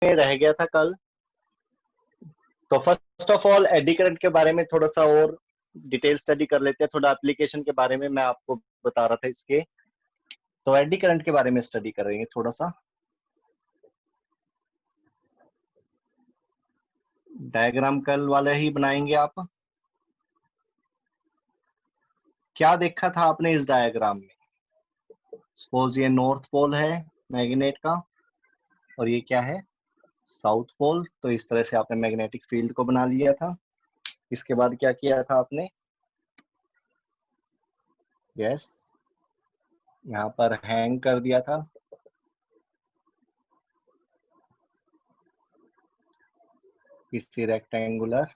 रह गया था कल। तो first of all eddy current के बारे में थोड़ा सा और डिटेल स्टडी कर लेते हैं, थोड़ा एप्लीकेशन के बारे में मैं आपको बता रहा था इसके। तो एडी करंट के बारे में स्टडी करेंगे थोड़ा सा। डायग्राम कल वाला ही बनाएंगे आप। क्या देखा था आपने इस डायग्राम में? सपोज ये नॉर्थ पोल है मैग्नेट का, और ये क्या है? South pole. तो इस तरह से आपने मैग्नेटिक फील्ड को बना लिया था। इसके बाद क्या किया था आपने? यस, यहाँ पर हैंग कर दिया था किसी रेक्टेंगुलर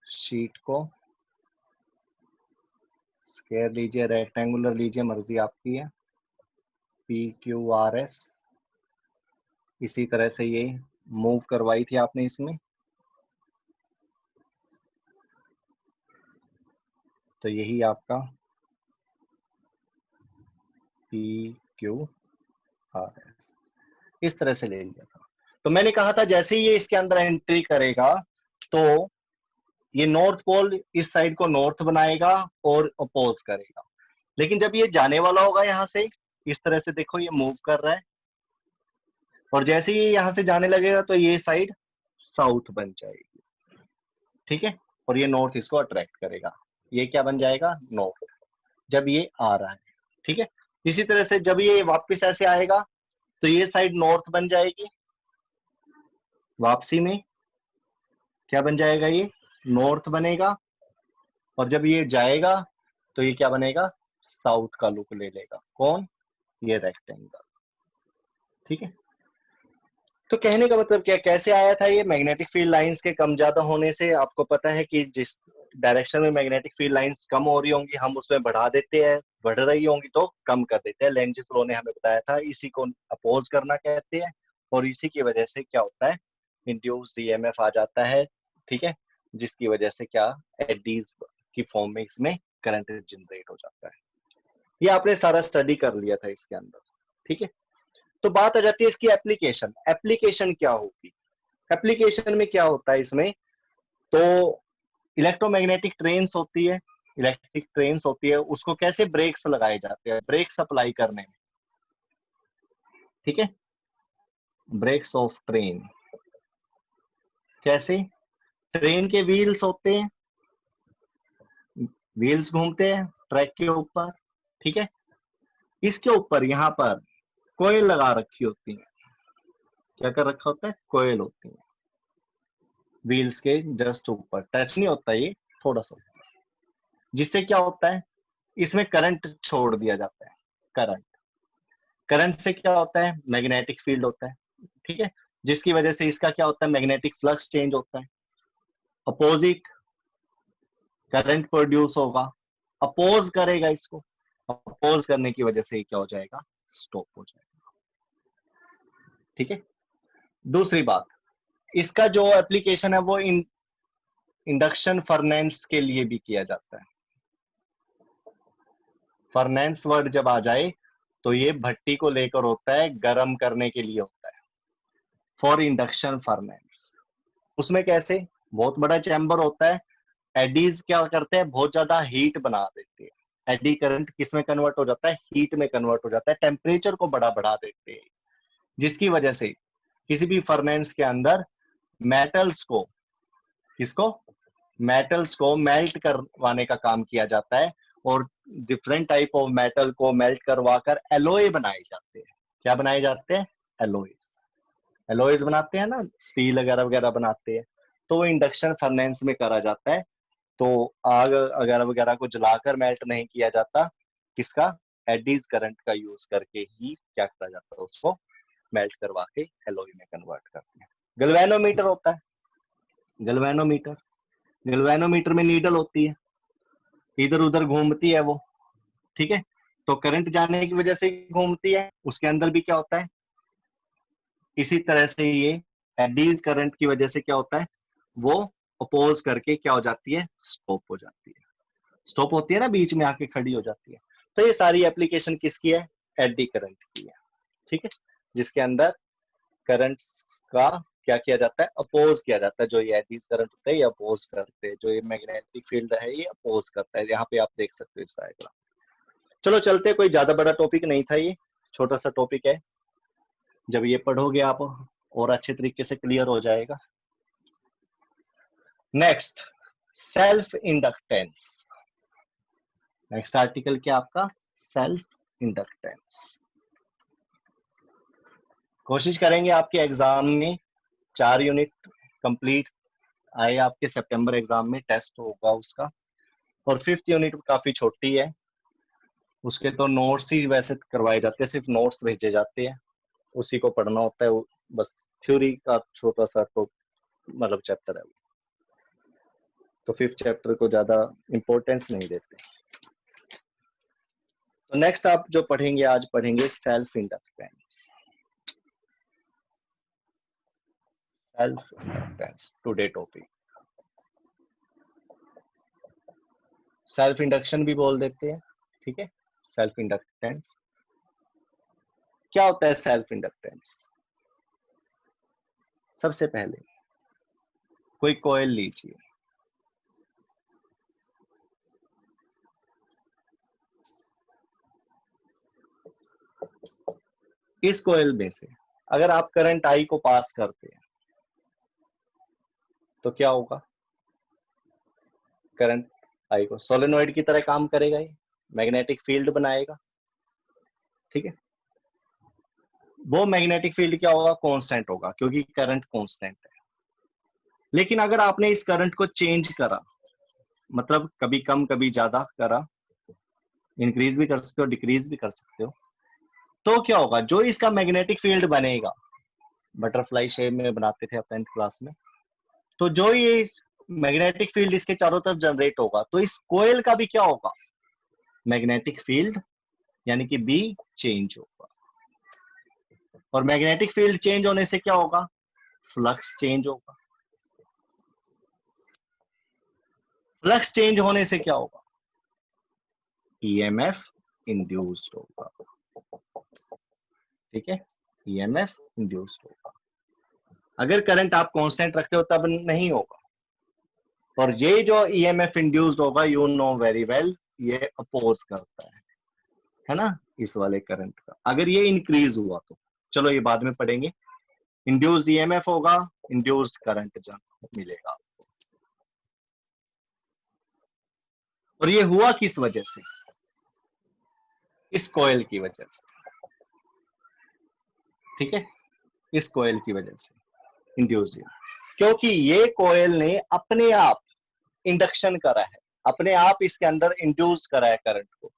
शीट को। स्क्वायर लीजिए, रेक्टेंगुलर लीजिए, मर्जी आपकी है। PQRS इसी तरह से ये मूव करवाई थी आपने इसमें। तो यही आपका PQRS इस तरह से ले लिया था। तो मैंने कहा था जैसे ही ये इसके अंदर एंट्री करेगा तो ये नॉर्थ पोल इस साइड को नॉर्थ बनाएगा और अपोज करेगा। लेकिन जब ये जाने वाला होगा यहाँ से, इस तरह से देखो ये मूव कर रहा है, और जैसे ही यहाँ से जाने लगेगा तो ये साइड साउथ बन जाएगी। ठीक है, और ये नॉर्थ इसको अट्रैक्ट करेगा। ये क्या बन जाएगा? नॉर्थ, जब ये आ रहा है। ठीक है, इसी तरह से जब ये वापस ऐसे आएगा तो ये साइड नॉर्थ बन जाएगी। वापसी में क्या बन जाएगा? ये नॉर्थ बनेगा, और जब ये जाएगा तो ये क्या बनेगा? साउथ का लुक ले लेगा। कौन? ये रेक्टेंगल। ठीक है, तो कहने का मतलब क्या, कैसे आया था ये? मैग्नेटिक फील्ड लाइंस के कम ज्यादा होने से। आपको पता है कि जिस डायरेक्शन में मैग्नेटिक फील्ड लाइंस कम हो रही होंगी हम उसमें बढ़ा देते हैं, बढ़ रही होंगी तो कम कर देते हैं। लेंज़ लॉ ने हमें बताया था, इसी को अपोज करना कहते हैं, और इसी की वजह से क्या होता है? इंड्यूस EMF आ जाता है। ठीक है, जिसकी वजह से क्या, एडीज की फॉर्म में इसमें करंट जनरेट हो जाता है। ये आपने सारा स्टडी कर लिया था इसके अंदर। ठीक है, तो बात आ जाती है इसकी एप्लीकेशन। एप्लीकेशन क्या होगी? एप्लीकेशन में क्या होता है इसमें? तो इलेक्ट्रोमैग्नेटिक ट्रेन्स होती है, इलेक्ट्रिक ट्रेन्स होती है, उसको कैसे ब्रेक्स लगाए जाते हैं? ब्रेक सप्लाई करने में। ठीक है, ब्रेक्स ऑफ ट्रेन कैसे? ट्रेन के व्हील्स होते हैं, व्हील्स घूमते हैं ट्रैक के ऊपर। ठीक है, इसके ऊपर यहाँ पर कोयल लगा रखी होती है। क्या कर रखा होता है? कोयल होती है व्हील्स के जस्ट ऊपर, टच नहीं होता ये, थोड़ा सा। जिससे क्या होता है? इसमें करंट छोड़ दिया जाता है। करंट, करंट से क्या होता है? मैग्नेटिक फील्ड होता है। ठीक है, जिसकी वजह से इसका क्या होता है? मैग्नेटिक फ्लक्स चेंज होता है, अपोजिट करंट प्रोड्यूस होगा, अपोज करेगा इसको। अपोज करने की वजह से क्या हो जाएगा? स्टॉप हो जाएगा। ठीक है, दूसरी बात, इसका जो एप्लीकेशन है वो इंडक्शन फर्नेंस के लिए भी किया जाता है। फर्नेंस वर्ड जब आ जाए तो ये भट्टी को लेकर होता है, गर्म करने के लिए होता है, फॉर इंडक्शन फर्नेंस। उसमें कैसे? बहुत बड़ा चैम्बर होता है, एडीज क्या करते हैं? बहुत ज्यादा हीट बना देते हैं। एडी करंट किस में कन्वर्ट हो जाता है? हीट में कन्वर्ट हो जाता है, टेम्परेचर को बड़ा बढ़ा देते हैं, जिसकी वजह से किसी भी फर्नेंस के अंदर मेटल्स को, किसको? मेटल्स को मेल्ट करवाने का काम किया जाता है, और डिफरेंट टाइप ऑफ मेटल को मेल्ट करवाकर एलोय बनाए जाते हैं। क्या बनाए जाते हैं? एलोइस। एलोइस बनाते हैं ना, स्टील वगैरह वगैरह बनाते हैं, तो वो इंडक्शन फर्नेंस में करा जाता है। तो आग वगैरह वगैरह को जलाकर मेल्ट नहीं किया जाता, किसका? एडीज करंट का यूज करके ही क्या करा जाता है? उसको मेल्ट करवा के एलोय में कन्वर्ट करते हैं। गैल्वेनोमीटर होता है, गैल्वेनोमीटर, गैल्वेनोमीटर में नीडल होती है, इधर उधर घूमती है वो। ठीक है, तो करंट जाने की वजह से घूमती है, उसके अंदर भी क्या होता है? इसी तरह से ये एडीज करंट की वजह से क्या होता है? वो अपोज करके क्या हो जाती है? स्टॉप हो जाती है। स्टॉप होती है ना, बीच में आके खड़ी हो जाती है। तो ये सारी एप्लीकेशन किसकी है? एडी करंट की है। ठीक है, जिसके अंदर करंट्स का क्या किया जाता है, अपोज किया जाता है। जो ये एडीज करंट होते हैं ये अपोज करते हैं, जो ये मैग्नेटिक फील्ड है ये अपोज करता है। यहाँ पे आप देख सकते हो इस डायग्राम। चलो चलते हैं, कोई ज्यादा बड़ा टॉपिक नहीं था, ये छोटा सा टॉपिक है। जब ये पढ़ोगे आप और अच्छे तरीके से क्लियर हो जाएगा। Next, self inductance. Next article क्या आपका, सेल्फ इंडक्टेंस। कोशिश करेंगे आपके एग्जाम में 4 यूनिट कंप्लीट आए, आपके सितंबर एग्जाम में टेस्ट होगा उसका। और 5th यूनिट काफी छोटी है, उसके तो नोट्स ही वैसे करवाए जाते हैं, सिर्फ नोट्स भेजे जाते हैं, उसी को पढ़ना होता है। बस थ्योरी का छोटा सा तो मतलब चैप्टर है, तो 5th चैप्टर को ज्यादा इंपॉर्टेंस नहीं देते। तो नेक्स्ट आप जो पढ़ेंगे आज, पढ़ेंगे self inductance. Self inductance today topic. Self induction भी बोल देते हैं, ठीक है। सेल्फ इंडक्टेंस क्या होता है? सेल्फ इंडक्टेंस, सबसे पहले कोई कॉइल लीजिए, इस कॉइल में से अगर आप करंट आई को पास करते हैं तो क्या होगा? करंट आई को सोलेनोइड की तरह काम करेगा, ये मैग्नेटिक फील्ड बनाएगा, ठीक है। वो मैग्नेटिक फील्ड क्या होगा? कांस्टेंट होगा, क्योंकि करंट कांस्टेंट है। लेकिन अगर आपने इस करंट को चेंज करा, मतलब कभी कम कभी ज्यादा करा, इंक्रीज भी कर सकते हो डिक्रीज भी कर सकते हो, तो क्या होगा? जो इसका मैग्नेटिक फील्ड बनेगा, बटरफ्लाई शेप में बनाते थे आप 10th क्लास में, तो जो ये मैग्नेटिक फील्ड इसके चारों तरफ जनरेट होगा, तो इस कोयल का भी क्या होगा? मैग्नेटिक फील्ड यानी कि बी चेंज होगा। और मैग्नेटिक फील्ड चेंज होने से क्या होगा? फ्लक्स चेंज होगा। फ्लक्स चेंज होने से क्या होगा? ईएमएफ इंड्यूस्ड होगा, ठीक है। ईएमएफ इंड्यूस्ड होगा। अगर करंट आप कांस्टेंट रखते हो तब नहीं होगा। और ये जो ईएमएफ इंड्यूस्ड होगा, यू नो वेरी वेल, ये अपोज करता है ना, इस वाले करंट का। अगर ये इंक्रीज हुआ तो चलो ये बाद में पढ़ेंगे। इंड्यूस्ड ईएमएफ होगा, इंड्यूस्ड करंट मिलेगा। और ये हुआ किस वजह से? इस कॉइल की वजह से, ठीक है, इस कॉइल की वजह से इंड्यूस्ड ईएमएफ, क्योंकि ये कॉइल ने अपने आप इंडक्शन करा है, अपने आप इसके अंदर इंड्यूस करा है करंट को,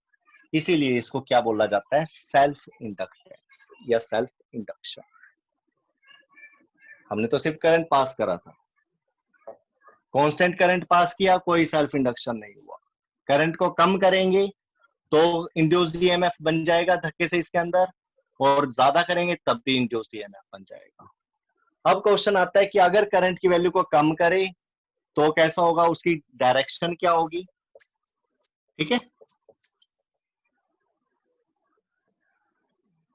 इसीलिए इसको क्या बोला जाता है? सेल्फ इंडक्टेंस या सेल्फ इंडक्शन। हमने तो सिर्फ करंट पास करा था, कांस्टेंट करंट पास किया, कोई सेल्फ इंडक्शन नहीं हुआ। करंट को कम करेंगे तो इंड्यूस्ड ईएमएफ बन जाएगा धक्के से इसके अंदर, और ज्यादा करेंगे तब भी इंड्यूस्ड ईएमएफ बन जाएगा। अब क्वेश्चन आता है कि अगर करंट की वैल्यू को कम करे तो कैसा होगा? उसकी डायरेक्शन क्या होगी? ठीक है,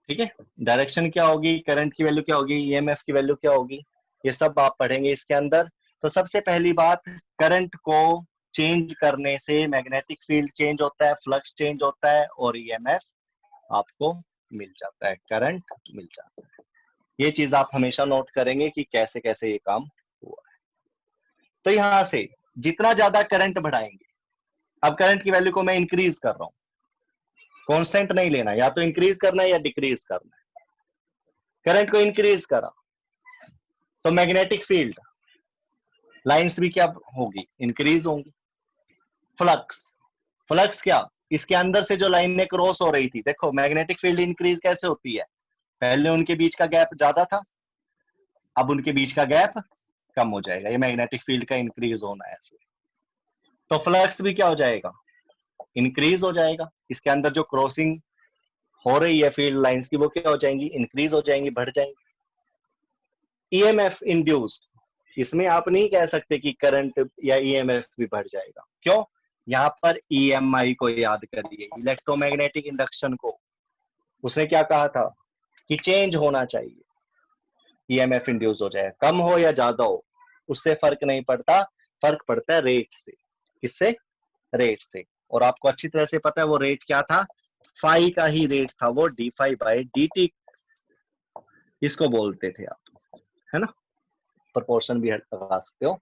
ठीक है, डायरेक्शन क्या होगी, करंट की वैल्यू क्या होगी, ईएमएफ की वैल्यू क्या होगी, ये सब आप पढ़ेंगे इसके अंदर। तो सबसे पहली बात, करंट को चेंज करने से मैग्नेटिक फील्ड चेंज होता है, फ्लक्स चेंज होता है, और ईएमएफ आपको मिल जाता है, करंट मिल जाता है। ये चीज आप हमेशा नोट करेंगे कि कैसे कैसे ये काम हुआ है। तो यहां से जितना ज्यादा करंट बढ़ाएंगे, अब करंट की वैल्यू को मैं इंक्रीज कर रहा हूं, कांस्टेंट नहीं लेना, या तो इंक्रीज करना है या डिक्रीज करना है। करंट को इंक्रीज करा तो मैग्नेटिक फील्ड लाइंस भी क्या होगी? इंक्रीज होंगी। फ्लक्स, फ्लक्स क्या? इसके अंदर से जो लाइनें क्रॉस हो रही थी, देखो मैग्नेटिक फील्ड इंक्रीज कैसे होती है? पहले उनके बीच का गैप ज्यादा था, अब उनके बीच का गैप कम हो जाएगा, ये मैग्नेटिक फील्ड का इंक्रीज होना है ऐसे। तो फ्लक्स भी क्या हो जाएगा? इंक्रीज हो जाएगा। इसके अंदर जो क्रॉसिंग हो रही है फील्ड लाइंस की, वो क्या हो जाएंगी? इंक्रीज हो जाएंगी, बढ़ जाएंगी। ईएमएफ इंड्यूस्ड, इसमें आप नहीं कह सकते कि करंट या ईएमएफ भी बढ़ जाएगा। क्यों? यहाँ पर ईएमआई को याद करिए, इलेक्ट्रोमैग्नेटिक इंडक्शन को। उसने क्या कहा था कि चेंज होना चाहिए। ईएमएफ इंड्यूस हो जाए, कम हो या ज्यादा हो उससे फर्क नहीं पड़ता, फर्क पड़ता है रेट से। किससे? रेट से। और आपको अच्छी तरह से पता है वो रेट क्या था, फाई का ही रेट था वो, d phi by D t इसको बोलते थे आप, है ना। प्रोपोर्शन भी लगा सकते हो,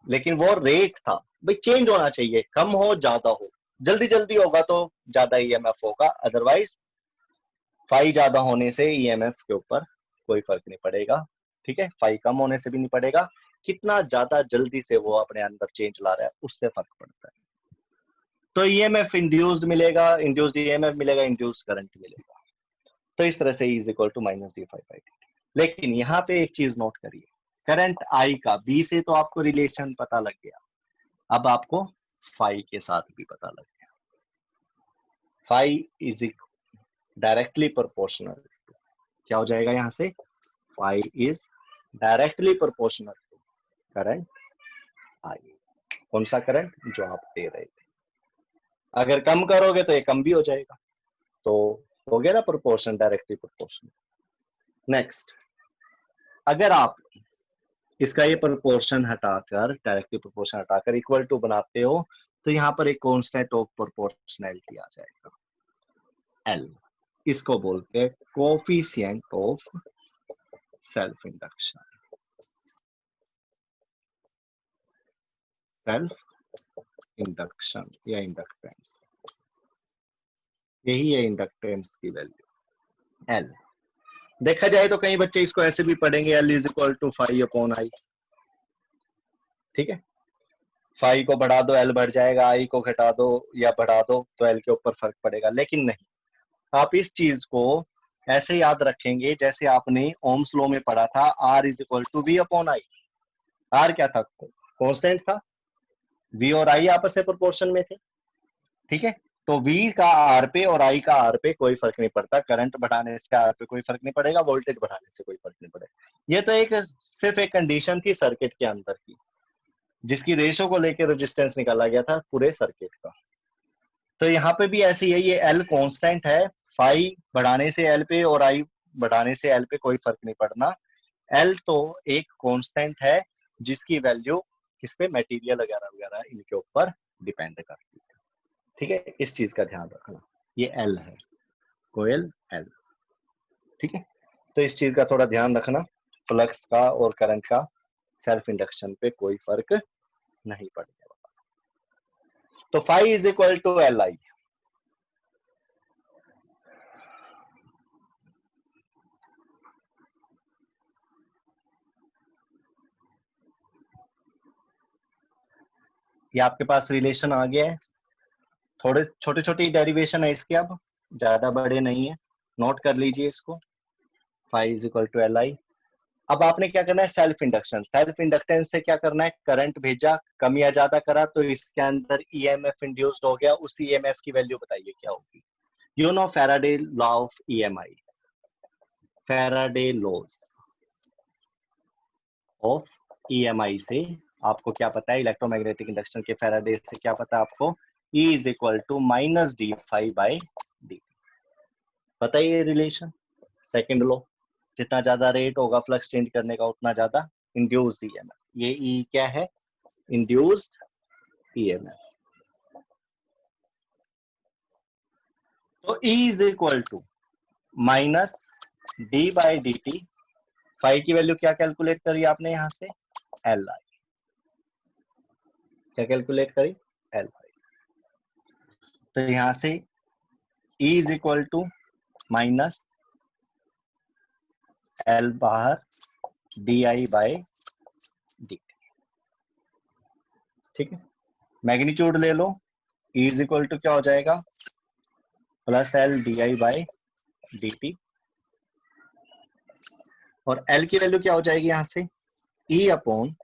लेकिन वो रेट था भाई, चेंज होना चाहिए, कम हो ज्यादा हो, जल्दी जल्दी होगा तो ज्यादा ईएमएफ होगा, अदरवाइज फाई ज्यादा होने से ईएमएफ के ऊपर कोई फर्क नहीं पड़ेगा, ठीक है। फाई कम होने से भी नहीं पड़ेगा, कितना ज्यादा जल्दी से वो अपने अंदर चेंज ला रहा है उससे फर्क पड़ता है। तो ईएमएफ इंड्यूस्ड मिलेगा, इंड्यूस्ड ईएमएफ मिलेगा, इंड्यूस्ड करंट मिलेगा। तो इस तरह से E is equal to minus D phi by d. लेकिन यहाँ पे एक चीज नोट करिए, करंट आई का बी से तो आपको रिलेशन पता लग गया, अब आपको फाई के साथ भी पता लग गया। फाई इज डायरेक्टली प्रोपोर्शनल, क्या हो जाएगा यहाँ से, phi is directly proportional to current I. कौन सा करंट? जो आप दे रहे थे। अगर कम करोगे तो ये कम भी हो जाएगा, तो हो गया ना प्रोपोर्शन, डायरेक्टली प्रोपोर्शनल। नेक्स्ट, अगर आप इसका ये प्रोपोर्शन हटाकर, डायरेक्टली प्रोपोर्शन हटाकर इक्वल टू बनाते हो तो यहाँ पर एक कांस्टेंट ऑफ प्रोपोर्शनैलिटी आ जाएगा, L। इसको बोलते हैं coefficient of self induction, self induction या इंडक्टेंस, यही है इंडक्टेंस की वैल्यू L। देखा जाए तो कई बच्चे इसको ऐसे भी पढ़ेंगे, L is equal to phi upon I, ठीक है। फाई को बढ़ा दो L बढ़ जाएगा, आई को घटा दो या बढ़ा दो तो L के ऊपर फर्क पड़ेगा। लेकिन नहीं, आप इस चीज को ऐसे याद रखेंगे जैसे आपने ओम्स लॉ में पढ़ा था, R is equal to V upon I. R क्या था? कांस्टेंट था, वी और आई आपस में प्रोपोर्शन में थे, ठीक है। तो V का R पे और I का R पे कोई फर्क नहीं पड़ता, करंट बढ़ाने से R पे कोई फर्क नहीं पड़ेगा, वोल्टेज बढ़ाने से कोई फर्क नहीं पड़ेगा। ये तो एक सिर्फ एक कंडीशन थी सर्किट के अंदर की, जिसकी रेशो को लेकर रेजिस्टेंस निकाला गया था पूरे सर्किट का। तो यहाँ पे भी ऐसे ही है, ये L कांस्टेंट है, फाई बढ़ाने से L पे और I बढ़ाने से L पे कोई फर्क नहीं पड़ना। L तो एक कांस्टेंट है जिसकी वैल्यू किस पे, मटेरियल वगैरह वगैरह इनके ऊपर डिपेंड करती है, ठीक है। इस चीज का ध्यान रखना, ये L है, कोयल L, ठीक है। तो इस चीज का थोड़ा ध्यान रखना, फ्लक्स का और करंट का सेल्फ इंडक्शन पे कोई फर्क नहीं पड़ेगा। तो phi is equal to L I. ये आपके पास रिलेशन आ गया है, थोड़े छोटे छोटे डेरिवेशन है इसके, अब ज्यादा बड़े नहीं है, नोट कर लीजिए इसको। Phi is equal to L I. अब आपने क्या करना है, सेल्फ इंडक्शन, सेल्फ इंडक्टेंस से क्या करना है, करंट भेजा, कम या ज्यादा करा तो इसके अंदर ईएमएफ इंड्यूस्ड हो गया, उस ईएमएफ की वैल्यू बताइए क्या होगी। You know Faraday law of EMI, Faraday laws of EMI से आपको क्या पता है, इलेक्ट्रोमैग्नेटिक इंडक्शन के फैराडे से क्या पता है आपको, E is equal to minus D phi by d. पता है ये रिलेशन, सेकंड लॉ, जितना ज्यादा रेट होगा फ्लक्स चेंज करने का उतना ज्यादा इंड्यूस्ड ईएमएफ। ये E क्या है, इंड्यूस्ड ईएमएफ। तो E is equal to minus D by D t, phi की वैल्यू क्या कैलकुलेट करी आपने यहाँ से, एल आई, क्या कैलकुलेट करी, एल आई। तो यहां से E is equal to minus L बाहर डी आई बाई डी, ठीक है। मैग्नीट्यूड ले लो, E इज इक्वल टू क्या हो जाएगा, plus L D I by D t, और L की वैल्यू क्या हो जाएगी यहाँ से, E upon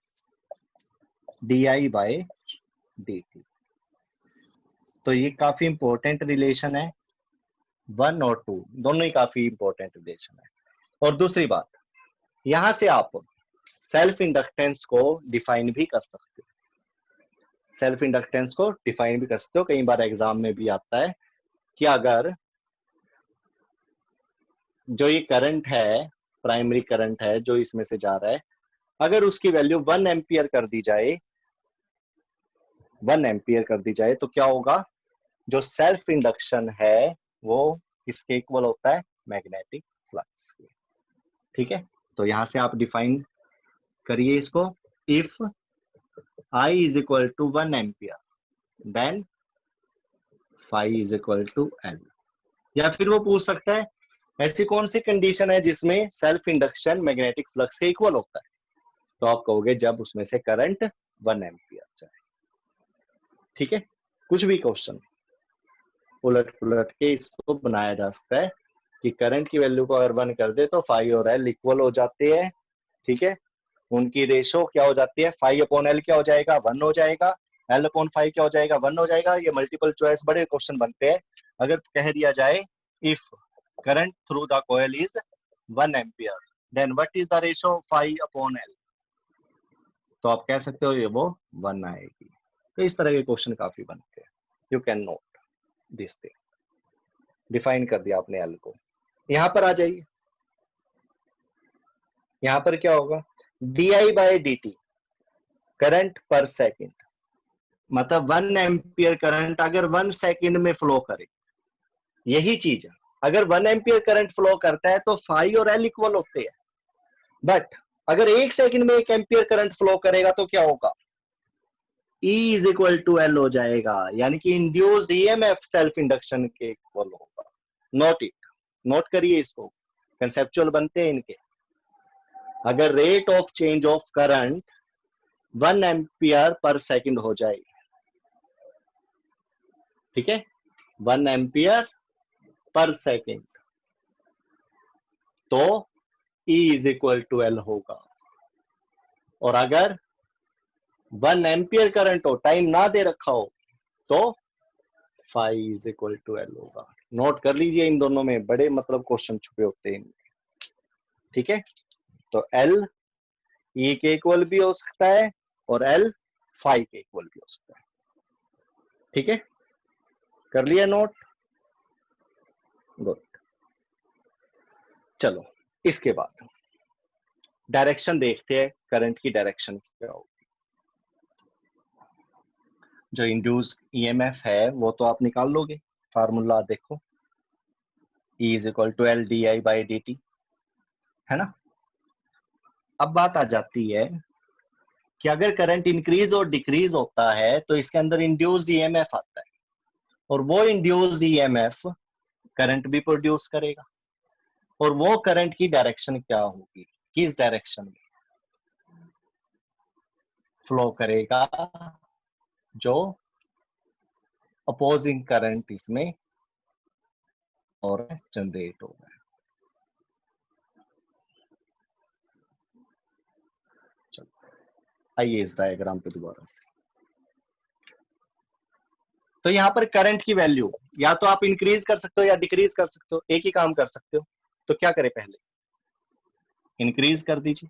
D I by D T. तो ये काफी इंपॉर्टेंट रिलेशन है, 1 और 2 दोनों ही काफी इंपॉर्टेंट रिलेशन है। और दूसरी बात, यहां से आप सेल्फ इंडक्टेंस को डिफाइन भी कर सकते हो, सेल्फ इंडक्टेंस को डिफाइन भी कर सकते हो। कई बार एग्जाम में भी आता है कि अगर जो ये करंट है प्राइमरी करंट है जो इसमें से जा रहा है, अगर उसकी वैल्यू 1 एम्पियर कर दी जाए, 1 एम्पियर कर दी जाए, तो क्या होगा, जो सेल्फ इंडक्शन है वो किसके इक्वल होता है, मैग्नेटिक फ्लक्स के। ठीक है, तो यहां से आप डिफाइन करिए इसको, if I is equal to 1 ampere then phi is equal to L। या फिर वो पूछ सकता है ऐसी कौन सी कंडीशन है जिसमें सेल्फ इंडक्शन मैग्नेटिक फ्लक्स के इक्वल होता है, तो आप कहोगे जब उसमें से करंट 1 एम्पियर जाए। ठीक है, कुछ भी क्वेश्चन उलट पुलट के इसको बनाया जा सकता है कि करंट की वैल्यू को अगर 1 कर दे तो phi और L इक्वल हो जाते हैं। ठीक है, उनकी रेशो क्या हो जाती है, phi अपॉन L क्या हो जाएगा, 1 हो जाएगा, L अपॉन phi क्या हो जाएगा, 1 हो जाएगा। ये मल्टीपल चॉइस बड़े क्वेश्चन बनते हैं। अगर कह दिया जाए if current through the coil is 1 ampere then what is the ratio phi upon L, तो आप कह सकते हो ये वो 1 आएगी। तो इस तरह के क्वेश्चन काफी बनते हैं। You can note this thing. Define कर दिया आपने L को। यहां पर आ जाइए, यहां पर क्या होगा, di बाय dt करंट पर सेकंड, मतलब 1 एम्पियर करंट अगर 1 सेकंड में फ्लो करे, यही चीज है, अगर 1 एम्पियर करंट फ्लो करता है तो phi और L इक्वल होते हैं। बट अगर 1 सेकंड में 1 एम्पियर करंट फ्लो करेगा तो क्या होगा, E is equal to L हो जाएगा, यानी कि इंड्यूस्ड ईएमएफ सेल्फ इंडक्शन के इक्वल होगा। नोट इट, नोट करिए इसको, कंसेप्चुअल बनते हैं इनके। अगर rate of change of current 1 ampere per second हो जाए, ठीक है, 1 एम्पियर पर सेकंड, तो E is equal to L होगा। और अगर 1 एम्पियर करंट हो, टाइम ना दे रखा हो, तो phi is equal to L होगा। नोट कर लीजिए, इन दोनों में बड़े मतलब क्वेश्चन छुपे होते हैं। ठीक है, तो L E के इक्वल भी हो सकता है और L phi के इक्वल भी हो सकता है। ठीक है, कर लिया नोट, गुड। चलो इसके बाद डायरेक्शन देखते हैं, करंट की डायरेक्शन क्या होगी। जो इंड्यूस्ड ईएमएफ है वो तो आप निकाल लोगे, फार्मूला देखो, E is equal to L di by dt, है ना। अब बात आ जाती है कि अगर करंट इंक्रीज और डिक्रीज होता है तो इसके अंदर इंड्यूस्ड ईएमएफ आता है, और वो इंड्यूस्ड ईएमएफ करंट भी प्रोड्यूस करेगा, और वो करंट की डायरेक्शन क्या होगी, किस डायरेक्शन में फ्लो करेगा, जो अपोजिंग करंट इसमें और जनरेट होगा। चलो आइए इस डायग्राम पे दोबारा से। तो यहां पर करंट की वैल्यू या तो आप इंक्रीज कर सकते हो या डिक्रीज कर सकते हो, एक ही काम कर सकते हो। तो क्या करें, पहले इंक्रीज कर दीजिए,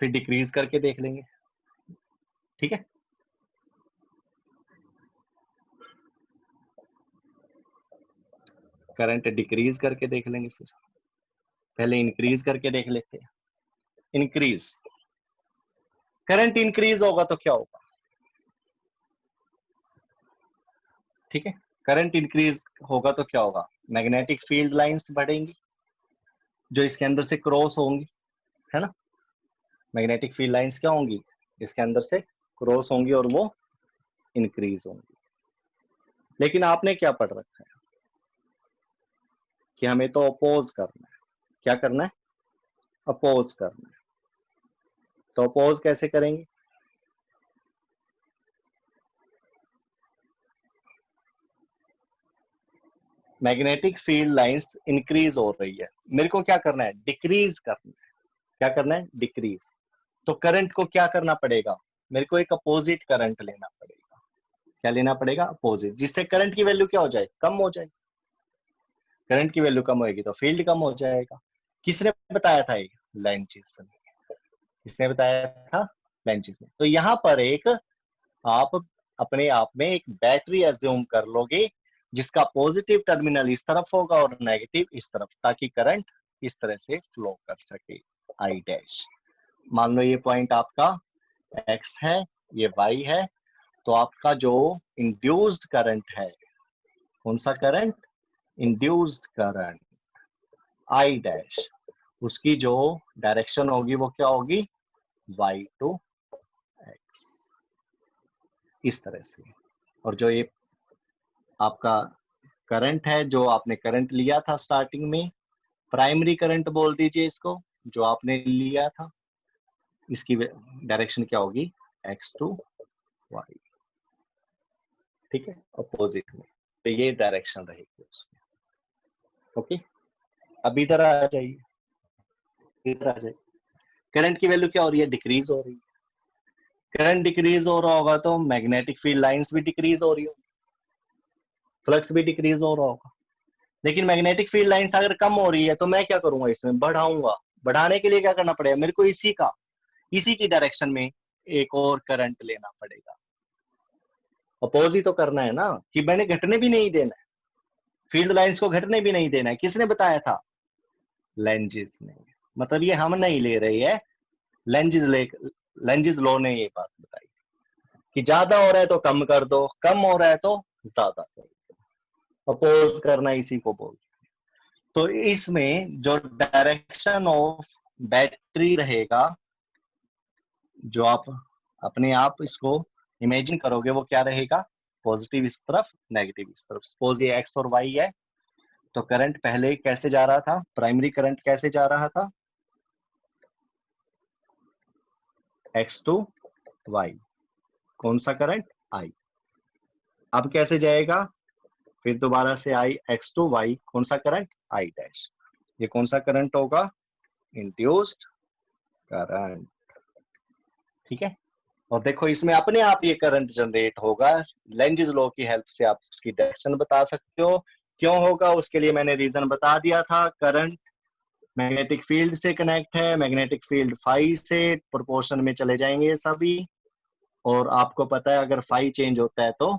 फिर डिक्रीज करके देख लेंगे। ठीक है, करंट डिक्रीज करके देख लेंगे, फिर पहले इंक्रीज करके देख लेते हैं। इंक्रीज, करंट इंक्रीज होगा तो क्या होगा, ठीक है, करंट इंक्रीज होगा तो क्या होगा, मैग्नेटिक फील्ड लाइंस बढ़ेंगी जो इसके अंदर से क्रॉस होंगी, है ना। मैग्नेटिक फील्ड लाइंस क्या होंगी, इसके अंदर से क्रॉस होंगी और वो इंक्रीज होंगी। लेकिन आपने क्या पढ़ रखा है कि हमें तो अपोज करना है। क्या करना है, अपोज करना है। तो अपोज कैसे करेंगे, मैग्नेटिक फील्ड लाइंस इंक्रीज हो रही है, मेरे को क्या करना है, डिक्रीज करना है। क्या करना है, डिक्रीज। तो करंट को क्या करना पड़ेगा, मेरे को एक अपोजिट करंट लेना पड़ेगा। क्या लेना पड़ेगा, अपोजिट, जिससे करंट की वैल्यू क्या हो जाए, कम हो जाए। करंट की वैल्यू कम होगी तो फील्ड कम हो जाएगा। किसने बताया था ये, लेंचिस ने। किसने बताया था, लेंचिस ने। तो यहां पर एक आप अपने आप में एक बैटरी एज्यूम कर लोगे जिसका पॉजिटिव टर्मिनल इस तरफ होगा और नेगेटिव इस तरफ, ताकि करंट इस तरह से फ्लो कर सके, आई डैश। मान लो ये पॉइंट आपका x है, ये y है, तो आपका जो इंड्यूस्ड करंट है, कौन सा current? Induced current I dash, उसकी जो डायरेक्शन होगी वो क्या होगी? y टू x, इस तरह से। और जो ये आपका करंट है, जो आपने करंट लिया था स्टार्टिंग में, प्राइमरी करंट बोल दीजिए इसको, जो आपने लिया था, इसकी डायरेक्शन क्या होगी? x टू y, ठीक है, अपोजिट में। तो ये डायरेक्शन रहेगी उसमें। ओके, अब इधर आ जाइए, इधर आ जाइए। करंट की वैल्यू क्या हो रही है? डिक्रीज हो रही है। करंट डिक्रीज हो रहा होगा तो मैग्नेटिक फील्ड लाइंस भी डिक्रीज हो रही होगी, फ्लक्स भी डिक्रीज हो रहा होगा। लेकिन मैग्नेटिक फील्ड लाइंस अगर कम हो रही है तो मैं क्या करूंगा? इसमें बढ़ाऊंगा। बढ़ाने के लिए क्या करना पड़ेगा? मेरे को इसी की डायरेक्शन में एक और करंट लेना पड़ेगा। अपोज ही तो करना है ना, कि मैंने घटने भी नहीं देना है, फील्ड लाइंस को घटने भी नहीं देना है। किसने बताया था? लेंजिस ने। मतलब ये हम नहीं ले रहे हैं, लेंजिस लॉ ने ये बात बताई कि ज्यादा हो रहा है तो कम कर दो, कम हो रहा है तो ज्यादा कर दो। अपोज करना इसी को बोल। तो इसमें जो डायरेक्शन ऑफ बैटरी रहेगा, जो आप अपने आप इसको इमेजिन करोगे, वो क्या रहेगा? पॉजिटिव इस तरफ, नेगेटिव इस तरफ। सपोज ये एक्स और वाई है, तो करंट पहले कैसे जा रहा था? प्राइमरी करंट कैसे जा रहा था? एक्स टू वाई, कौन सा करंट? आई। अब कैसे जाएगा? फिर दोबारा से आई, एक्स टू वाई, कौन सा करंट? I dash. ये कौन सा करंट होगा? इंड्यूस्ड करंट, ठीक है। और देखो इसमें अपने आप ये करंट जनरेट होगा। लेंजिस लॉ की हेल्प से आप उसकी डायरेक्शन बता सकते हो। क्यों होगा उसके लिए मैंने रीजन बता दिया था। करंट मैग्नेटिक फील्ड से कनेक्ट है, मैग्नेटिक फील्ड फाई से प्रोपोर्शन में चले जाएंगे सभी। और आपको पता है अगर फाई चेंज होता है तो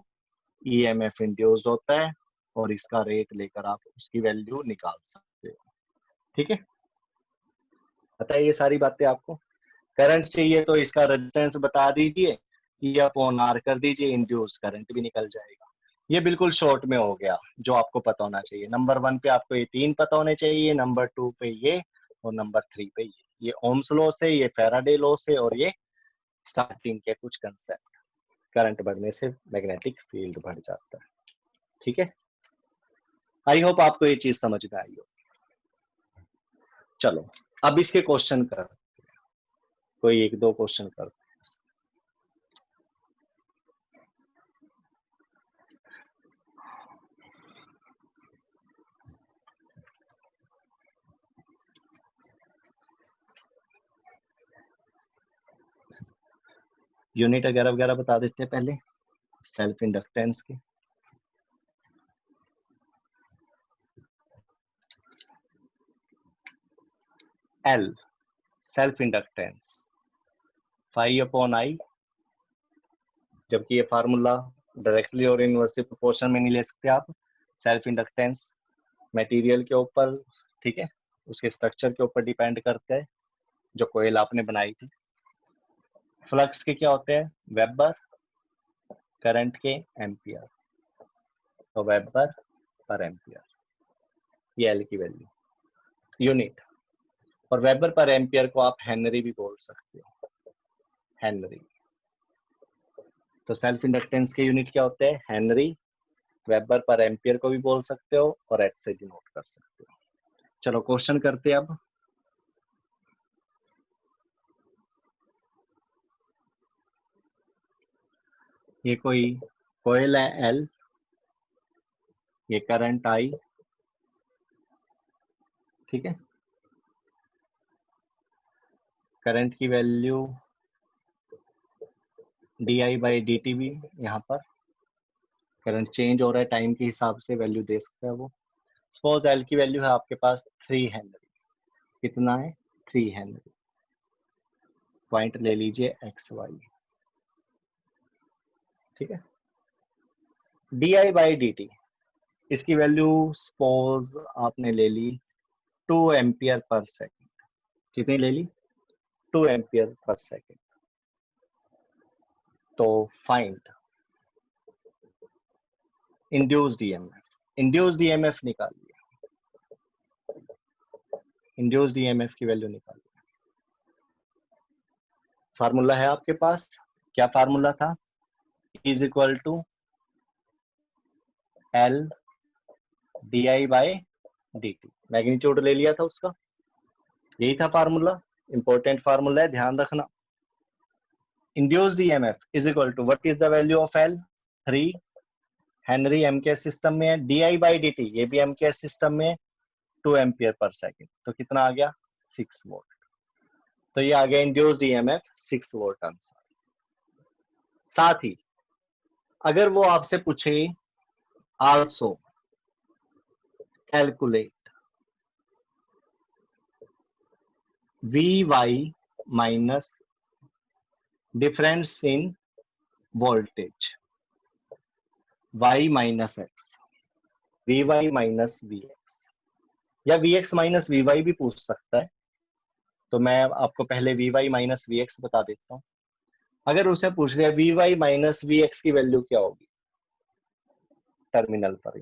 ईएमएफ इंड्यूस्ड होता है, और इसका रेट लेकर आप उसकी वैल्यू निकाल सकते हो, ठीक है। पता है ये सारी बातें आपको। करंट चाहिए तो इसका रेजिस्टेंस बता दीजिए, ई अपॉन आर कर दीजिए, इंड्यूस्ड करंट भी निकल जाएगा। ये बिल्कुल शॉर्ट में हो गया जो आपको पता होना चाहिए। नंबर 1 पे आपको ये 3 पता होने चाहिए, नंबर 2 पे ये, और नंबर 3 पे ये ओम्स लॉ से, ये फैराडे लॉ से, और ये स्टार्टिंग के कुछ कंसेप्ट। करंट बढ़ने से मैग्नेटिक फील्ड बढ़ जाता है, ठीक है। आई होप आपको ये चीज समझ में आई हो। चलो अब इसके क्वेश्चन कर, कोई एक दो क्वेश्चन कर। यूनिट वगैरह वगैरह बता देते हैं पहले सेल्फ इंडक्टेंस की। L self inductance phi upon I, जबकि ये फार्मूला डायरेक्टली और इनवर्सली प्रोपोर्शन में नहीं ले सकते आप। सेल्फ इंडक्टेंस मटेरियल के ऊपर, ठीक है, उसके स्ट्रक्चर के ऊपर डिपेंड करता है, जो कोयल आपने बनाई थी। फ्लक्स के क्या होते हैं? वेबर, करंट के एम्पियर, तो वेबर पर एम्पियर, ये एल की वैल्यू। यूनिट, और वेबर पर एम्पियर को आप हेनरी भी बोल सकते हो, हेनरी। तो सेल्फ इंडक्टेंस के यूनिट क्या होते हैं? हेनरी। वेबर पर एम्पियर को भी बोल सकते हो, और एच से डिनोट कर सकते हो। चलो क्वेश्चन करते हैं अब। ये कोई कोयल है एल, ये करंट आई, ठीक है। करंट की value D I by D T भी, यहाँ पर करंट चेंज हो रहा है टाइम के हिसाब से वैल्यू दे सकता है वो। सपोज एल की वैल्यू है आपके पास 3 हेनरी। कितना है? 3 हेनरी। पॉइंट ले लीजिए एक्स वाई, ठीक है। D I by D T, इसकी वैल्यू सपोज आपने ले ली 2 एम्पियर पर सेकेंड। कितनी ले ली? 2 एम्पियर पर सेकेंड। तो find induced EMF. Induced EMF निकाल लिया, इंड्यूस्ड ईएमएफ की वैल्यू निकाल लिया। फार्मूला है आपके पास, क्या फार्मूला था? Is equal to L D I by D T. Magnitude ले लिया था उसका, यही था फार्मूला। इंपॉर्टेंट फार्मूला है, ध्यान रखना। Induced EMF is equal to what is the value of L? 3 henry MKS system में है, D I by D T ये भी एमकेएस सिस्टम में 2 एम्पियर पर सेकेंड। तो कितना आ गया? 6 वोल्ट। तो ये आ गया इंड्यूस्ड ईएमएफ 6 वोल्ट आंसर। साथ ही अगर वो आपसे पूछे also calculate V Y minus difference in voltage y minus X, V Y minus V X, या V X minus V Y भी पूछ सकता है। तो मैं आपको पहले V Y minus V X बता देता हूँ। अगर उसे पूछ लिया V Y minus V X की वैल्यू क्या होगी टर्मिनल पर,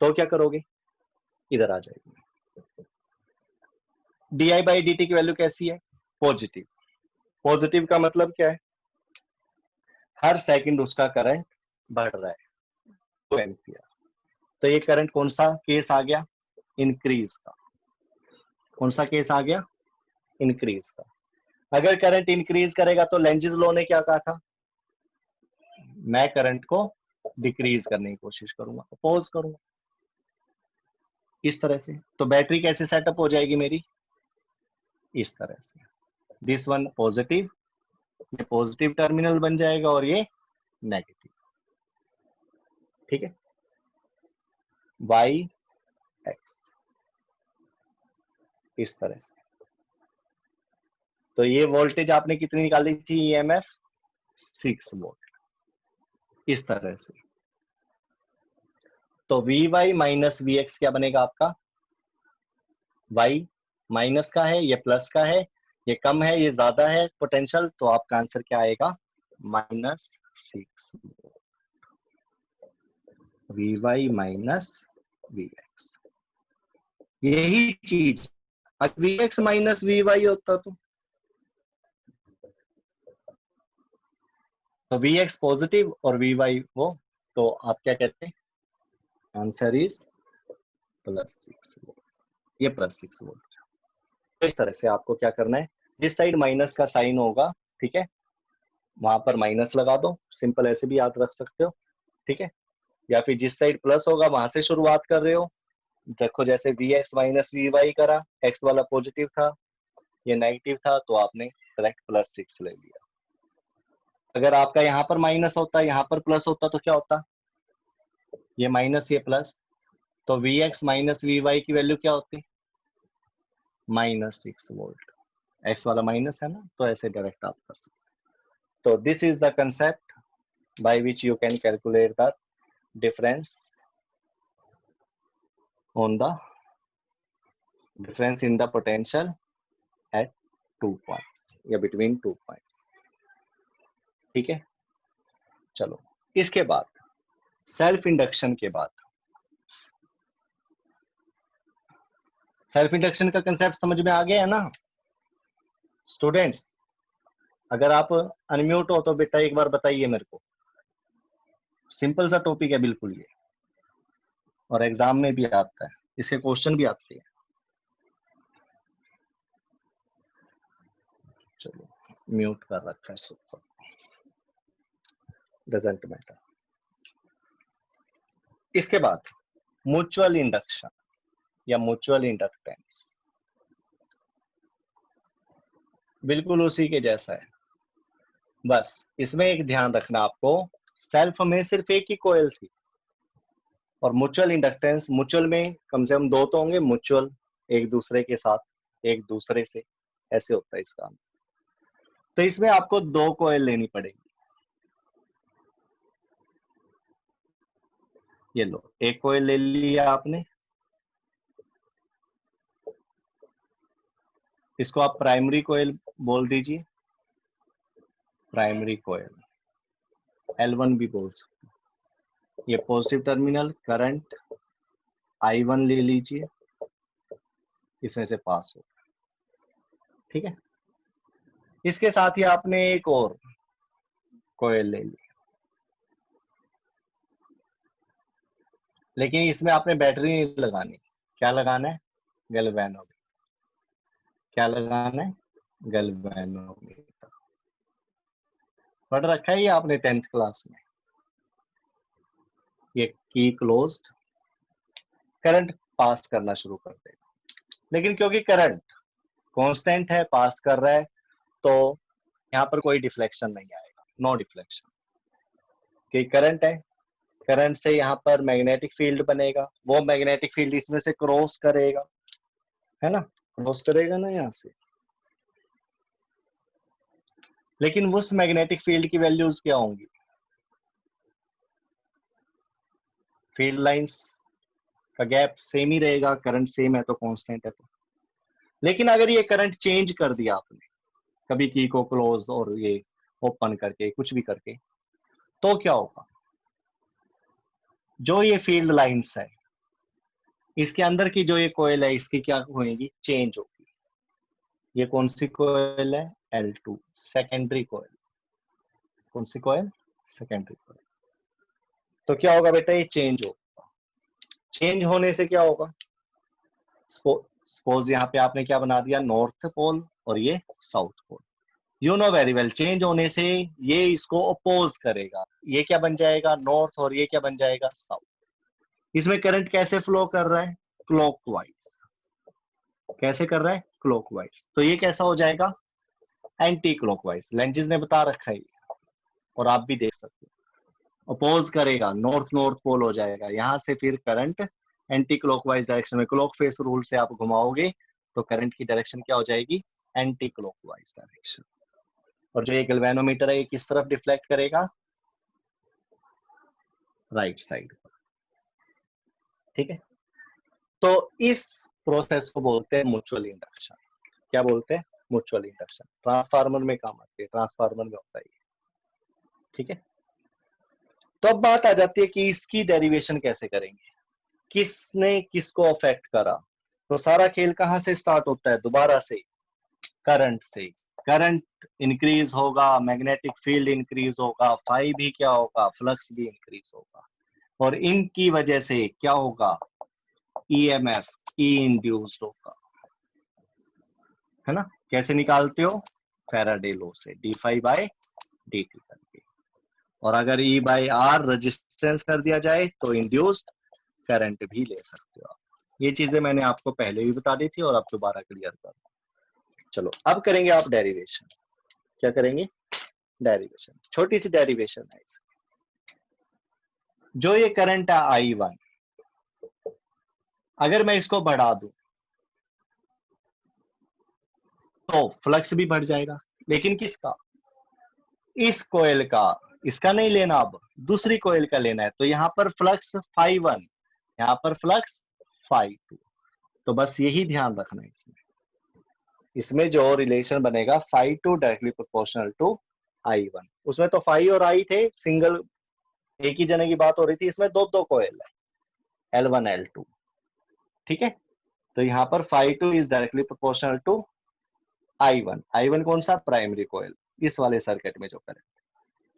तो क्या करोगे? इधर आ जाएगी। D I by D T की वैल्यू कैसी है? पॉजिटिव। पॉजिटिव का मतलब क्या है? हर सेकंड उसका करंट बढ़ रहा है 2 एम्पियर। तो ये करंट कौन सा केस आ गया? इंक्रीज का। कौन सा केस आ गया? इंक्रीज का। अगर करंट इंक्रीज करेगा तो लेंजिस लॉ ने क्या कहा था? मैं करंट को डिक्रीज करने की कोशिश करूंगा, अपोज करूंगा, इस तरह से। तो बैटरी कैसे सेटअप हो जाएगी मेरी? इस तरह से। दिस वन पॉजिटिव, ये पॉजिटिव टर्मिनल बन जाएगा और ये नेगेटिव। ठीक है, वाई एक्स इस तरह से। तो ये वोल्टेज आपने कितनी निकाली थी? ईएमएफ 6 वोल्ट, इस तरह से। तो V Y minus V X क्या बनेगा आपका? वाई माइनस का है, ये प्लस का है, ये कम है, ये ज्यादा है पोटेंशियल, तो आपका आंसर क्या आएगा? -6 V Y minus V X. यही चीज अगर V X minus V Y होता तो वी एक्स पॉजिटिव और वी वाई वो, तो आप क्या कहते हैं? Answer is +6 volt. ये +6 वोल्ट। इस तरह से आपको क्या करना है, जिस साइड माइनस का साइन होगा, ठीक है, वहां पर माइनस लगा दो। सिंपल, ऐसे भी याद रख सकते हो। ठीक है, या फिर जिस साइड प्लस होगा वहां से शुरुआत कर रहे हो। देखो जैसे V X minus V Y करा, एक्स वाला पॉजिटिव था, ये नेगेटिव था, तो आपने डायरेक्ट +6 ले लिया। अगर आपका यहाँ पर माइनस होता, यहाँ पर प्लस होता, तो क्या होता? ये माइनस ये प्लस, तो V X minus V Y की वैल्यू क्या होती? -6 वोल्ट। एक्स वाला माइनस है ना, तो ऐसे डायरेक्ट आप कर सकते। तो this is the concept by which you can calculate the difference on the difference in the potential at 2 points या between 2 points। ठीक है, चलो इसके बाद सेल्फ इंडक्शन के बाद, सेल्फ इंडक्शन का कंसेप्ट समझ में आ गया है ना स्टूडेंट्स? अगर आप अनम्यूट हो तो बेटा एक बार बताइए मेरे को। सिंपल सा टॉपिक है बिल्कुल ये, और एग्जाम में भी आता है, इसके क्वेश्चन भी आते हैं। चलो म्यूट कर रखा है सब, डजंट मैटर। इसके बाद म्यूचुअल इंडक्शन या म्यूचुअल इंडक्टेंस, बिल्कुल उसी के जैसा है। बस इसमें एक ध्यान रखना आपको, सेल्फ में सिर्फ एक ही कोयल थी, और म्यूचुअल इंडक्टेंस, म्यूचुअल में कम से कम 2 तो होंगे म्यूचुअल, एक दूसरे के साथ, एक दूसरे से, ऐसे होता है इसका आंसर। तो इसमें आपको 2 कोयल लेनी पड़ेगी। ये लो, एक कोयल ले लिया आपने, इसको आप प्राइमरी कोयल बोल दीजिए, प्राइमरी कोयल, L1 भी बोल सकते हैं। ये पॉजिटिव टर्मिनल करंट I1 ले लीजिए, इसमें से पास हो, ठीक है। इसके साथ ही आपने एक और कोयल ले ली, लेकिन इसमें आपने बैटरी नहीं लगानी। क्या लगाना है? गैल्वेनोमीटर। क्या लगाना है? गैल्वेनोमीटर। पढ़ रखा है ये आपने 10th क्लास में। ये की क्लोज्ड, करंट पास करना शुरू कर देगा, लेकिन क्योंकि करंट कांस्टेंट है, पास कर रहा है, तो यहाँ पर कोई डिफ्लेक्शन नहीं आएगा, नो डिफ्लेक्शन, क्योंकि करंट है। करंट से यहाँ पर मैग्नेटिक फील्ड बनेगा, वो मैग्नेटिक फील्ड इसमें से क्रॉस करेगा, है ना, क्रॉस करेगा ना यहाँ से। लेकिन उस मैग्नेटिक फील्ड की वैल्यूज क्या होंगी? फील्ड लाइंस का गैप सेम ही रहेगा, करंट सेम है तो कांस्टेंट है तो। लेकिन अगर ये करंट चेंज कर दिया आपने, कभी की को क्लोज और ये ओपन करके, कुछ भी करके, तो क्या होगा? जो ये फील्ड लाइंस है, इसके अंदर की जो ये कोयल है, इसकी क्या होगी? चेंज होगी। ये कौन सी कोयल है? L2, सेकेंडरी कोयल। कौन सी कोयल? सेकेंडरी कोयल। तो क्या होगा बेटा? ये चेंज होगा। चेंज होने से क्या होगा? सपोज यहाँ पे आपने क्या बना दिया? नॉर्थ पोल और ये south pole. You know very well, change होने से ये इसको अपोज करेगा, ये क्या बन जाएगा? नॉर्थ, और ये क्या बन जाएगा? साउथ। इसमें करंट कैसे फ्लो कर रहा है? क्लॉकवाइज। कैसे कर रहा है? क्लॉकवाइज। तो ये कैसा हो जाएगा? Anti clockwise. लेंजेस ने बता रखा है, और आप भी देख सकते हो। अपोज करेगा, नॉर्थ नॉर्थ पोल हो जाएगा। यहाँ से फिर करंट एंटी क्लॉकवाइज डायरेक्शन में, क्लॉक फेस रूल से आप घुमाओगे तो करंट की डायरेक्शन क्या हो जाएगी? Anti clockwise direction. और जो ये गैल्वेनोमीटर है, ये किस तरफ डिफ्लेक्ट करेगा? राइट साइड पर, ठीक है। तो इस प्रोसेस को बोलते हैं म्यूचुअल इंडक्शन। क्या बोलते हैं? Mutual induction. ट्रांसफार्मर में काम आती है, ट्रांसफार्मर में होता है, ठीक है। तो अब बात आ जाती है कि इसकी डेरिवेशन कैसे करेंगे, किसने किसको अफेक्ट करा। तो सारा खेल कहां से स्टार्ट होता है? दोबारा से करंट से। करंट इंक्रीज होगा, मैग्नेटिक फील्ड इंक्रीज होगा, फाई भी क्या होगा? फ्लक्स भी इंक्रीज होगा, और इनकी वजह से क्या होगा? ईएमएफ, ई इंड्यूस्ड होगा, है ना। कैसे निकालते हो? फैराडे लॉ से, D phi by D T करके। और अगर ई बाई आर रेजिस्टेंस कर दिया जाए तो इंड्यूस्ड करंट भी ले सकते हो आप। ये चीजें मैंने आपको पहले भी बता दी थी, और अब दोबारा क्लियर कर रहा हूं। चलो अब करेंगे आप डेरिवेशन। क्या करेंगे? डेरिवेशन। छोटी सी डेरिवेशन है इसकी। जो ये करंट है I1, अगर मैं इसको बढ़ा दूं तो फ्लक्स भी बढ़ जाएगा, लेकिन किसका? इस कोयल का। इसका नहीं लेना, अब दूसरी कोयल का लेना है। तो यहाँ पर फ्लक्स φ1, यहाँ पर फ्लक्स φ2। तो बस यही ध्यान रखना है इसमें। इसमें जो रिलेशन बनेगा φ2 डायरेक्टली प्रोपोर्शनल टू I1। उसमें तो φ और I थे, सिंगल एक ही जने की बात हो रही थी। इसमें दो दो कोयल है, L1 L2, ठीक है। तो यहाँ पर φ2 is directly proportional to I1। I1 कौन सा? प्राइमरी कोयल, इस वाले सर्किट में जो करंट।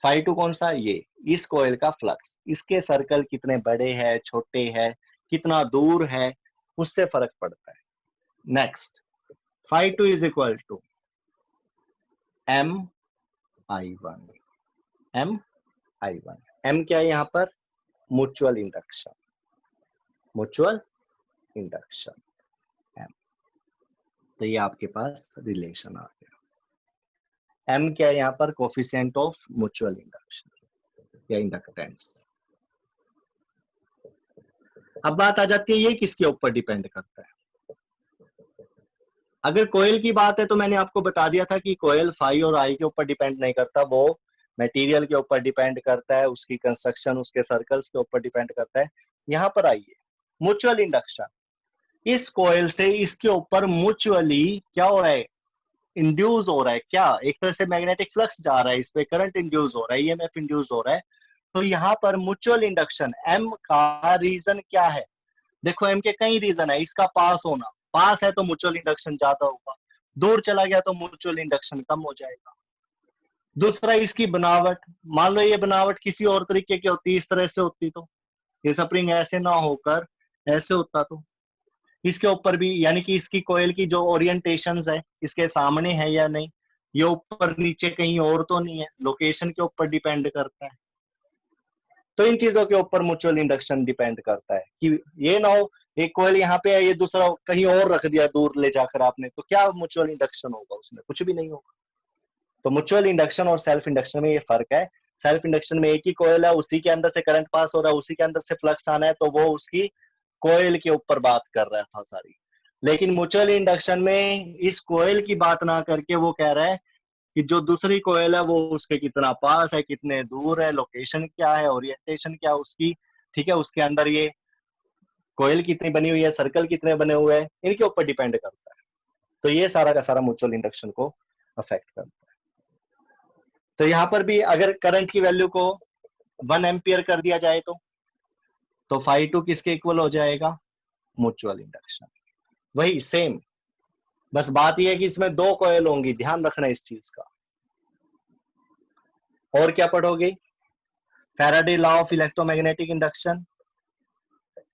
φ2 कौन सा? ये इस कोयल का फ्लक्स। इसके सर्कल कितने बड़े हैं, छोटे हैं, कितना दूर है, उससे फर्क पड़ता है। Next, φ2 is equal to MI1। MI1, M क्या है यहाँ पर? Mutual induction. Mutual induction M। तो ये आपके पास रिलेशन आ गया। M क्या है यहाँ पर? कोफिशिएंट ऑफ म्यूचुअल इंडक्शन या इंडक्टेंस। अब बात आ जाती है, ये किसके ऊपर डिपेंड करता है? अगर कोयल की बात है तो मैंने आपको बता दिया था कि कोयल फाई और आई के ऊपर डिपेंड नहीं करता, वो मटेरियल के ऊपर डिपेंड करता है, उसकी कंस्ट्रक्शन, उसके सर्कल्स के ऊपर डिपेंड करता है। यहाँ पर आइए, म्यूचुअल इंडक्शन। इस कॉइल से इसके ऊपर म्यूचुअली क्या हो रहा है, इंड्यूस हो रहा है, क्या एक तरह से मैग्नेटिक फ्लक्स जा रहा है, इस पे करंट इंड्यूस हो रहा है, ईएमएफ इंड्यूस हो रहा है। तो यहाँ पर म्यूचुअल इंडक्शन एम का रीजन क्या है, देखो एम के कई रीजन है, इसका पास होना, पास है तो म्यूचुअल इंडक्शन ज्यादा होगा, दूर चला गया तो म्यूचुअल इंडक्शन कम हो जाएगा। दूसरा इसकी बनावट, मान लो ये बनावट किसी और तरीके की होती, इस तरह से होती तो ये स्प्रिंग ऐसे ना होकर ऐसे होता, तो इसके ऊपर भी यानी कि इसकी कोयल की जो ओरिएंटेशन है इसके सामने है या नहीं, ये ऊपर नीचे कहीं और तो नहीं है, लोकेशन के ऊपर डिपेंड करता है। तो इन चीजों के ऊपर म्यूचुअल इंडक्शन डिपेंड करता है कि ये ना हो एक कोयल यहाँ पे है, ये दूसरा कहीं और रख दिया दूर ले जाकर आपने, तो क्या म्यूचुअल इंडक्शन होगा, उसमें कुछ भी नहीं होगा। तो म्यूचुअल इंडक्शन और सेल्फ इंडक्शन में ये फर्क है। सेल्फ इंडक्शन में एक ही कोयल है, उसी के अंदर से करंट पास हो रहा है, उसी के अंदर से फ्लक्स आना है, तो वो उसकी कोयल के ऊपर बात कर रहा था सारी। लेकिन म्यूचुअल इंडक्शन में इस कोयल की बात ना करके वो कह रहा है कि जो दूसरी कोयल है वो उसके कितना पास है, कितने दूर है, लोकेशन क्या है, ओरिएंटेशन क्या है उसकी, ठीक है, उसके अंदर ये कोयल कितनी बनी हुई है, सर्कल कितने बने हुए हैं, इनके ऊपर डिपेंड करता है। तो ये सारा का सारा म्यूचुअल इंडक्शन को अफेक्ट करता है। तो यहाँ पर भी अगर करंट की वैल्यू को 1 एम्पियर कर दिया जाए तो फाई टू किसके इक्वल हो जाएगा, म्यूचुअल इंडक्शन। वही सेम, बस बात यह है कि इसमें 2 कॉइल होंगी, ध्यान रखना इस चीज का। और क्या पढ़ोगे, Faraday law of electromagnetic induction,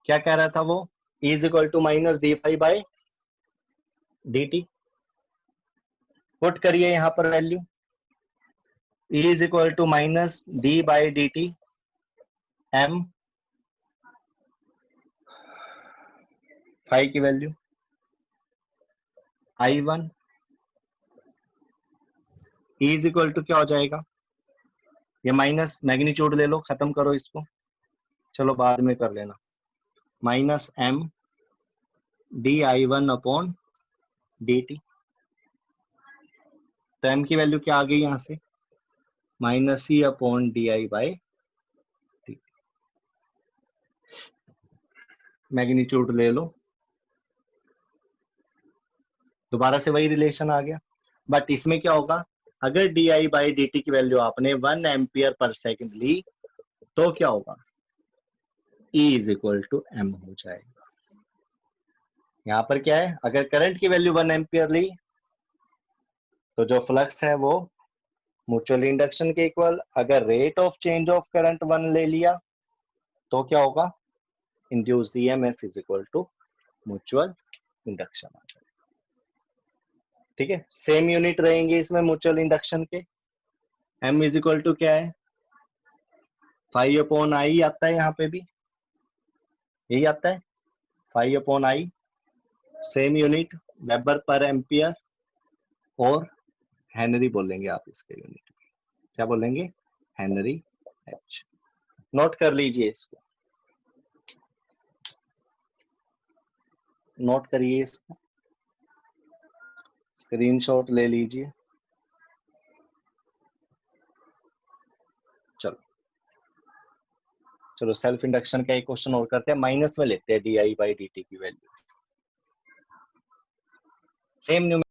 क्या कह रहा था वो, E is equal to minus D phi by D T. Put करिए यहां पर value, E is equal to minus D by D T M, phi की value I1, E is equal to क्या हो जाएगा, ये माइनस मैग्नीट्यूड ले लो, खत्म करो इसको, चलो बाद में कर लेना, minus M D I1 upon D T. तो एम की वैल्यू क्या आ गई यहां से, minus E upon D I by T, magnitude ले लो, दोबारा से वही रिलेशन आ गया। बट इसमें क्या होगा, अगर D I by D T की वैल्यू आपने 1 एम्पियर पर सेकेंड ली तो क्या होगा, E is equal to M हो जाएगा। यहां पर क्या है, अगर करंट की वैल्यू 1 एम्पियर ली तो जो फ्लक्स है वो म्यूचुअल इंडक्शन के इक्वल, अगर rate of change of current 1 ले लिया तो क्या होगा, induced EMF is equal to mutual induction आ जाएगा। ठीक है, सेम यूनिट रहेंगे इसमें म्यूचुअल इंडक्शन के। एम इज इक्वल टू क्या है, 5 अपॉन आई आता है, यहाँ पे भी यही आता है 5 upon I, same unit weber पर एम्पियर, और हेनरी बोलेंगे आप इसके यूनिट, क्या बोलेंगे, हेनरी एच। नोट कर लीजिए इसको, नोट करिए इसको, स्क्रीनशॉट ले लीजिए। चलो चलो सेल्फ इंडक्शन का एक क्वेश्चन और करते हैं, माइनस में लेते हैं D I by D T की वैल्यू, सेम